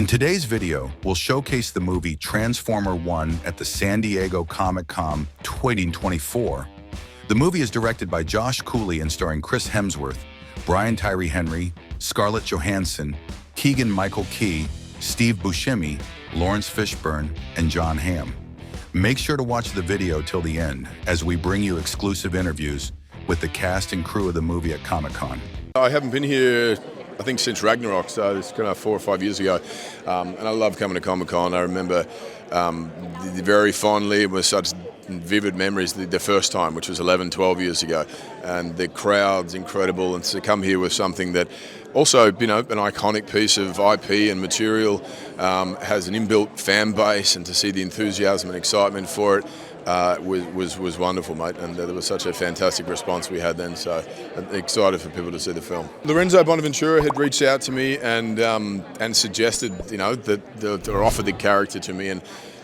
today's video, we'll showcase the movie Transformer 1 at the San Diego Comic-Con 2024. The movie is directed by Josh Cooley and starring Chris Hemsworth, Tyree Henry, Scarlett Johansson, Keegan-Michael Key, Steve Buscemi, Laurence Fishburne, and Jon Hamm. Make sure to watch the video till the end as we bring you exclusive interviews with the cast and crew of the movie at Comic-Con. I haven't been here, I think, since Ragnarok, so it's kind of 4 or 5 years ago. And I love coming to Comic-Con. I remember very fondly, it was such vivid memories the first time, which was 11, 12 years ago. And the crowd's incredible, and to come here with something that also, an iconic piece of IP and material, has an inbuilt fan base, and to see the enthusiasm and excitement for it was wonderful, mate. And there was such a fantastic response we had then, so I'm excited for people to see the film. Lorenzo Bonaventura had reached out to me and suggested, or offered the character to me, and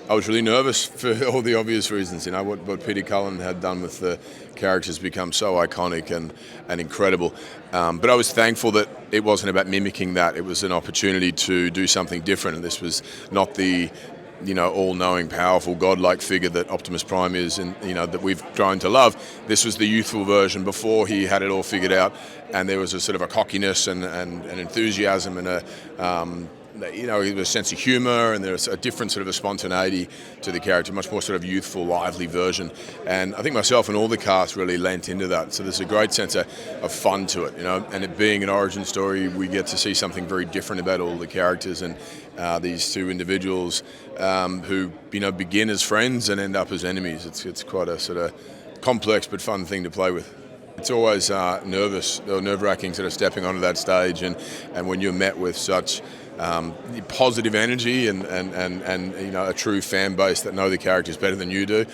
I was really nervous for all the obvious reasons. What Peter Cullen had done with the characters become so iconic and incredible. But I was thankful that it wasn't about mimicking that. It was an opportunity to do something different, and this was not the all-knowing, powerful, godlike figure that Optimus Prime is, and that we've grown to love. This was the youthful version before he had it all figured out, and there was a sort of a cockiness and an enthusiasm and a sense of humour, and there's a different sort of a spontaneity to the character, much more sort of youthful, lively version. And I think myself and all the cast really lent into that. So there's a great sense of fun to it, and it being an origin story, we get to see something very different about all the characters and these two individuals who begin as friends and end up as enemies. It's quite a sort of complex but fun thing to play with. It's always nerve-wracking sort of stepping onto that stage, and when you're met with such positive energy and a true fan base that know the characters better than you do,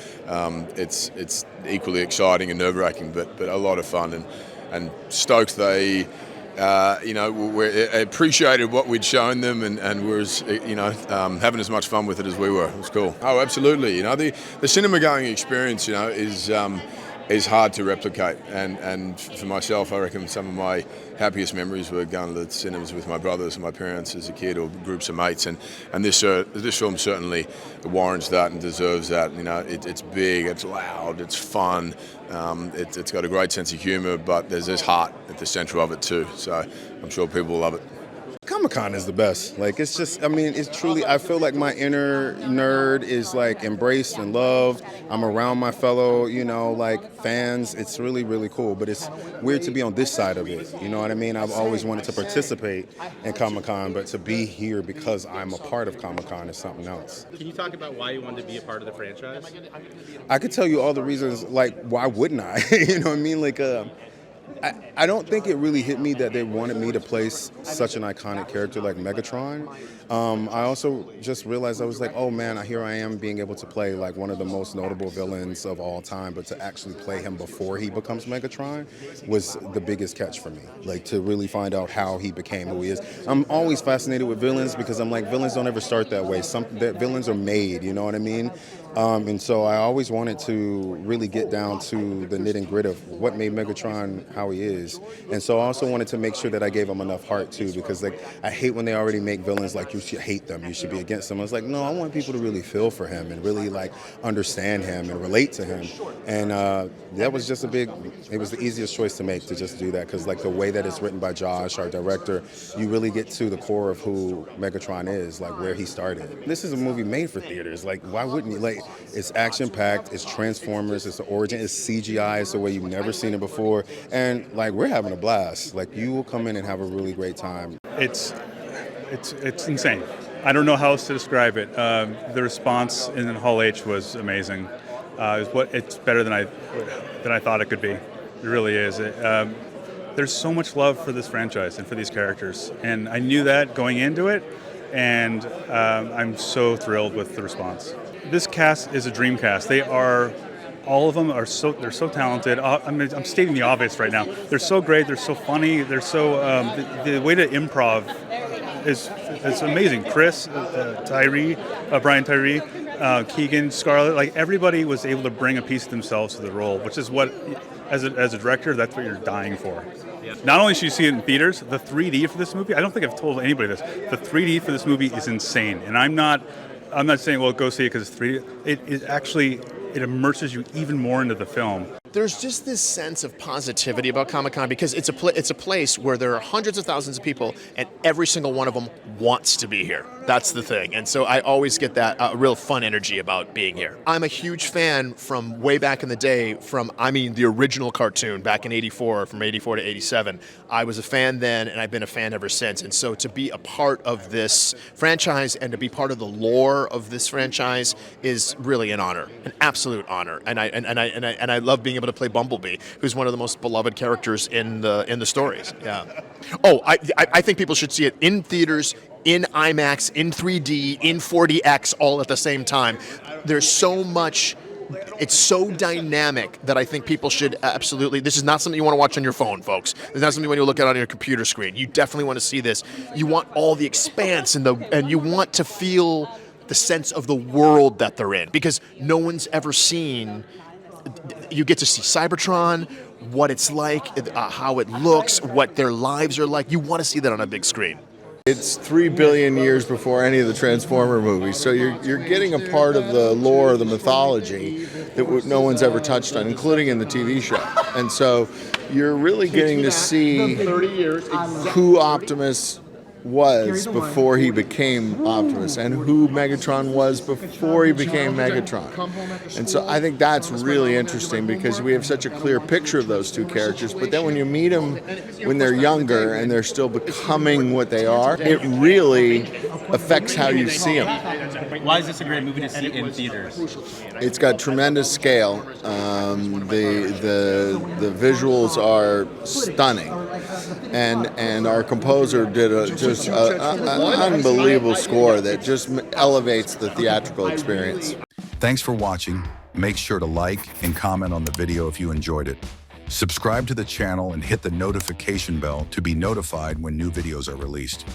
it's equally exciting and nerve-wracking, but a lot of fun, and stoked they appreciated what we'd shown them and were having as much fun with it as we were. It was cool. Oh, absolutely. The cinema-going experience, is hard to replicate, and for myself, I reckon some of my happiest memories were going to the cinemas with my brothers and my parents as a kid, or groups of mates, and this film certainly warrants that and deserves that. It's big, it's loud, it's fun, it's got a great sense of humour, but there's this heart at the centre of it too, so I'm sure people will love it. Comic-Con is the best. It's just, it's truly, I feel like my inner nerd is embraced and loved. I'm around my fellow, fans. It's really, really cool, but it's weird to be on this side of it. You know what I mean? I've always wanted to participate in Comic-Con, but to be here because I'm a part of Comic-Con is something else. Can you talk about why you wanted to be a part of the franchise? I could tell you all the reasons, why wouldn't I? You know what I mean? I don't think it really hit me that they wanted me to play such an iconic character like Megatron. I also just realized, I was like, oh man, here I am being able to play one of the most notable villains of all time, but to actually play him before he becomes Megatron was the biggest catch for me. To really find out how he became who he is. I'm always fascinated with villains because I'm like, villains don't ever start that way. Villains are made, you know what I mean? And so I always wanted to really get down to the knit and grit of what made Megatron how he is. And so I also wanted to make sure that I gave him enough heart too, because I hate when they already make villains you should hate them, you should be against them. I was like, no, I want people to really feel for him and really understand him and relate to him. And that was just it was the easiest choice to make, to just do that, because the way that it's written by Josh, our director, you really get to the core of who Megatron is, where he started. This is a movie made for theaters. Why wouldn't you? It's action-packed, it's Transformers, it's the origin, it's CGI, it's the way you've never seen it before, and we're having a blast. You will come in and have a really great time. It's insane. I don't know how else to describe it. The response in Hall H was amazing. It's better than I thought it could be. It really is. There's so much love for this franchise and for these characters, and I knew that going into it, and I'm so thrilled with the response. This cast is a dream cast. All of them they're so talented. I'm stating the obvious right now. They're so great. They're so funny. They're so the way to improv is amazing. Chris, Tyree, Keegan, Scarlett, everybody was able to bring a piece of themselves to the role, which is what as a director, that's what you're dying for. Not only should you see it in theaters, the 3D for this movie, I don't think I've told anybody this, the 3D for this movie is insane. And I'm not saying, well, go see it because it's 3D. It actually, it immerses you even more into the film. There's just this sense of positivity about Comic-Con because it's a place where there are hundreds of thousands of people and every single one of them wants to be here. That's the thing. And so I always get that real fun energy about being here. I'm a huge fan from way back in the day the original cartoon back in '84, from '84 to '87. I was a fan then and I've been a fan ever since. And so to be a part of this franchise and to be part of the lore of this franchise is really an honor, an absolute honor. And I love being able to play Bumblebee, who's one of the most beloved characters in the stories. Yeah. Oh, I think people should see it in theaters, in IMAX, in 3D, in 4DX, all at the same time. There's so much. It's so dynamic that I think people should absolutely. This is not something you want to watch on your phone, folks. It's not something when you look at on your computer screen. You definitely want to see this. You want all the expanse and you want to feel the sense of the world that they're in, because no one's ever seen. You get to see Cybertron, what it's like, how it looks, what their lives are like. You want to see that on a big screen. It's 3 billion years before any of the Transformer movies, so you're getting a part of the lore, the mythology that no one's ever touched on, including in the TV show. And so you're really getting to see who Optimus was before he became Optimus and who Megatron was before he became Megatron. And so I think that's really interesting because we have such a clear picture of those two characters, but then when you meet them when they're younger and they're still becoming what they are, it really affects how you see them. Why is this a great movie to see in theaters? It's got tremendous scale. The visuals are stunning, and our composer did an unbelievable score that just elevates the theatrical experience. Thanks for watching. Make sure to like and comment on the video if you enjoyed it. Subscribe to the channel and hit the notification bell to be notified when new videos are released.